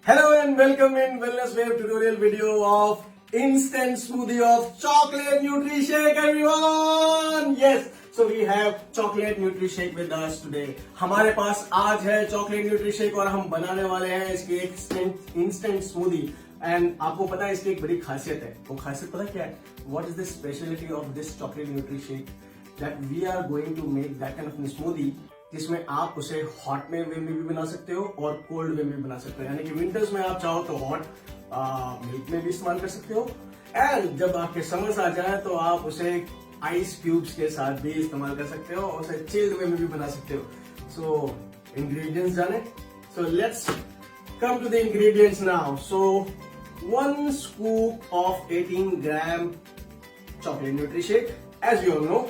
Hello and welcome in Wellness Wave tutorial video of instant smoothie of chocolate Nutri-Shake everyone. Yes, so we have chocolate Nutri-Shake with us today. हमारे पास आज है chocolate Nutri-Shake और हम बनाने वाले हैं इसकी एक instant smoothie. एंड आपको पता है इसकी एक बड़ी खासियत है. वो खासियत पता क्या है? What is the specialty of this chocolate Nutri-Shake? That we are going to make that kind of smoothie जिसमें आप उसे हॉट वे में भी बना सकते हो और कोल्ड वे में भी बना सकते हो. यानी कि विंटर्स में आप चाहो तो हॉट मिल्क में भी इस्तेमाल कर सकते हो एंड जब आपके समर्स आ जाए तो आप उसे आइस क्यूब्स के साथ भी इस्तेमाल कर सकते हो और उसे चिल्ड वे में भी बना सकते हो. सो इंग्रेडिएंट्स जाने. So let's come to the ingredients now. So 1 scoop of 18 gram chocolate Nutri-Shake, as you all know.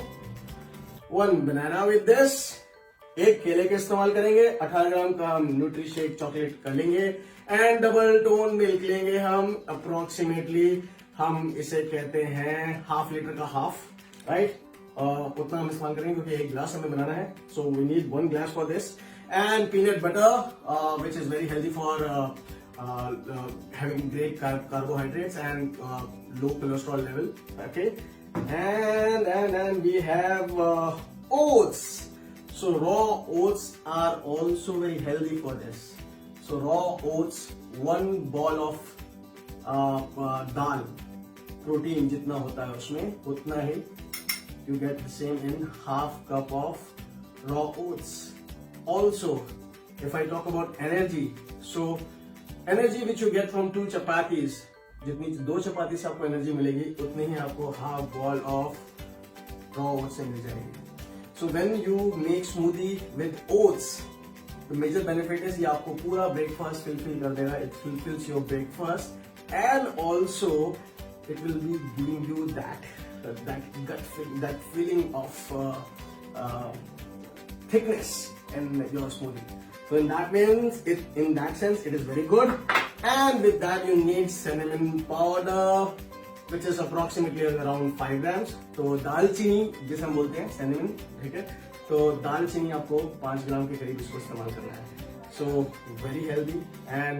1 banana with this. एक केले का इस्तेमाल करेंगे. 18 ग्राम का हम Nutri-Shake चॉकलेट कर लेंगे एंड डबल टोन मिल्क लेंगे हम अप्रोक्सीमेटली. हम इसे कहते हैं हाफ लीटर का हाफ, राइट. उतना हम इस्तेमाल करेंगे क्योंकि एक ग्लास हमें बनाना है. So we need 1 glass for this. And peanut butter, which is very healthy for having great carbohydrates and low cholesterol level. Okay, and we have oats. So raw oats are also very healthy for this. So raw oats, 1 ball of dal, protein जितना होता है उसमें उतना ही you get the same in half cup of raw oats. Also, if I talk about energy, so energy which you get from 2 chapatis, जितनी 2 चपाती से आपको energy मिलेगी उतनी ही आपको half ball of raw oats से मिल जाएगी. So when you make smoothie with oats, the major benefit is ये आपको पूरा ब्रेकफास्ट फिल कर देगा. It fulfills your breakfast and also it will be giving you that feeling of thickness in your smoothie. So in that sense it is very good. And with that you need cinnamon powder, which is approximately around 5 grams. तो दालचीनी जिसे हम बोलते हैं cinnamon, ठीक है. तो दालचीनी आपको 5 ग्राम के करीब इसको इस्तेमाल करना है. So very healthy and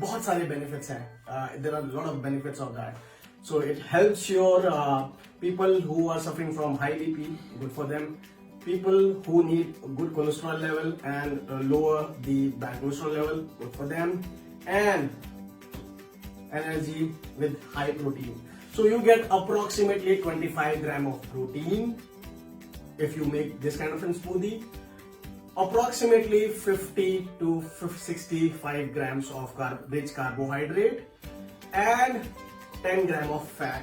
बहुत सारे benefits हैं. There are a lot of benefits of that. So it helps your people who are suffering from high BP, good for them. People who need good cholesterol level and lower the bad cholesterol level, good for them. And energy with high protein. So you get approximately 25 gram of protein if you make this kind of a smoothie. Approximately 50 to 65 grams of rich carbohydrate and 10 gram of fat.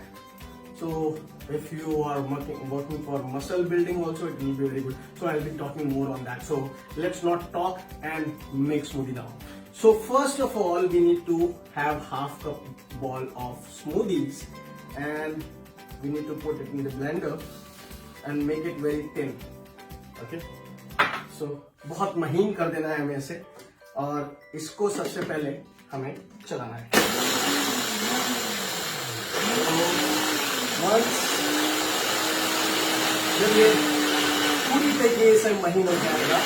So if you are working for muscle building also, it will be very good. So I'll be talking more on that. So let's not talk and make smoothie now. So first of all, we need to have half cup ball of smoothies and we need to put it in the blender and make it very thin. Okay. So बहुत महीन कर देना है हमें इसे और इसको सबसे पहले हमें चलाना है. जब ये पूरी तरीके से महीन हो जाएगा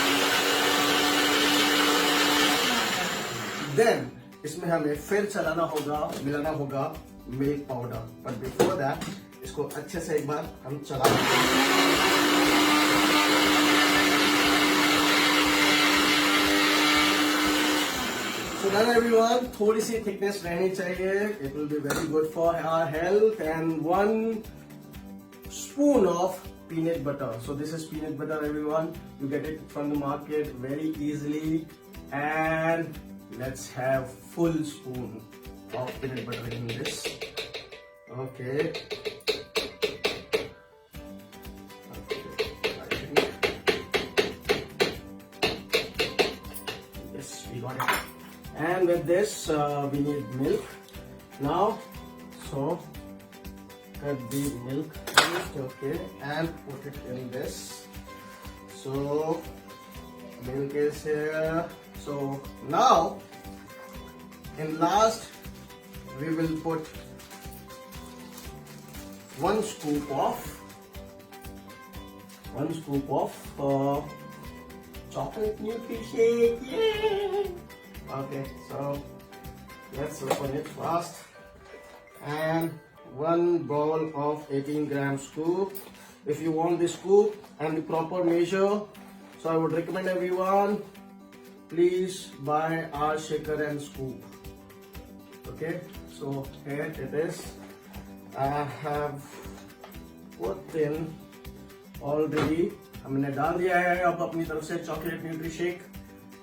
देन इसमें हमें फिर मिलाना होगा milk powder. But before that इसको अच्छे से एक बार हम चला देंगे. So now everyone, थोड़ी सी थिकनेस रहनी चाहिए. It will be very good for our health. And 1 spoon of peanut butter. So this is peanut butter everyone. You get it from the market very easily. And let's have full spoon of peanut butter in this. Okay. Yes, we got it. And with this we need milk now. So cut the milk first, okay, and put it in this. So milk is here. So now in last we will put 1 scoop of chocolate Nutri-Shake. Yay! Okay, so Let's open it fast. And one bowl of 18-gram scoop. If you want the scoop and the proper measure, so I would recommend everyone, please buy our shaker and scoop. Okay, so here it is. I have put in already. हमने डाल दिया है अब अपनी तरफ से chocolate nutri shake,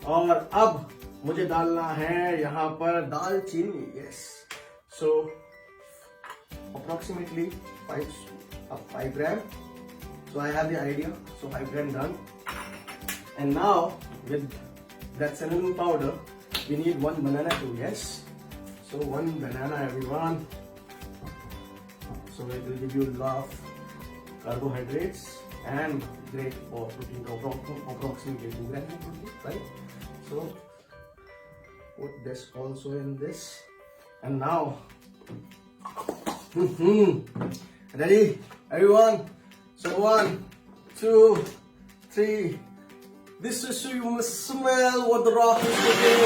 और अब मुझे डालना है यहाँ पर दालचीनी. Yes, so approximately 5 gram. So I have the idea. So 5 gram done. And now with that cinnamon powder, we need 1 banana too. Yes. So 1 banana, everyone. So it will give you a lot of carbohydrates and great for protein. Approximately 2 grams of protein, right? So put this also in this. And now. Ready, everyone? So 1, 2, 3. This is so you must smell what the rock is cooking.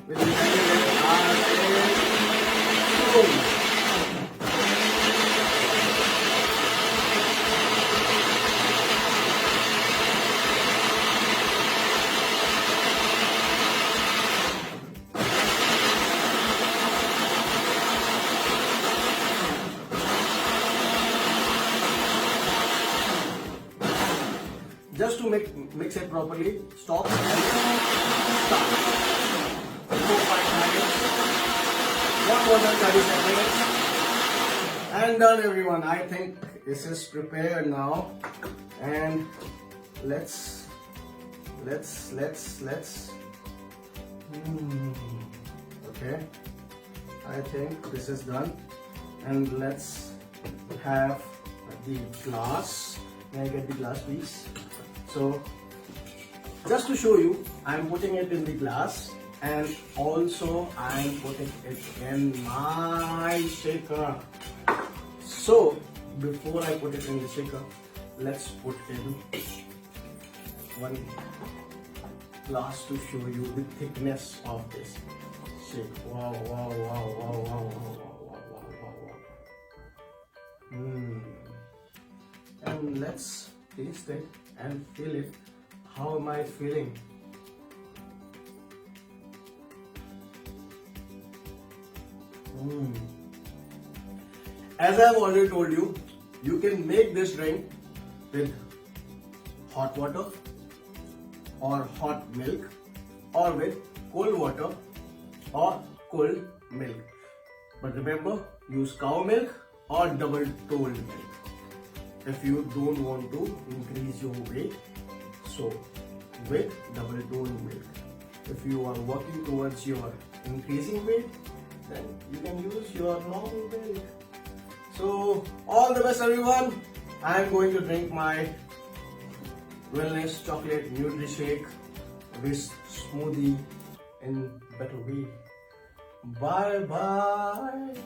With the boom. Just to mix it properly, stop and start. 4-5 minutes. Not more than 30 seconds. And done, everyone. I think this is prepared now. And let's. Okay. I think this is done. And let's have the glass. May I get the glass, please? So, just to show you, I am putting it in the glass, and also I am putting it in my shaker. So, before I put it in the shaker, let's put in 1 glass to show you the thickness of this shake. Wow. And let's taste it and feel it. How am I feeling? As I have already told you, you can make this drink with hot water or hot milk, or with cold water or cold milk. But remember, use cow milk or double told milk if you don't want to increase your weight. So with double toned milk. If you are working towards your increasing weight, then you can use your normal milk. So all the best, everyone. I am going to drink my Wellness Chocolate Nutri Shake with smoothie in better way. Bye bye.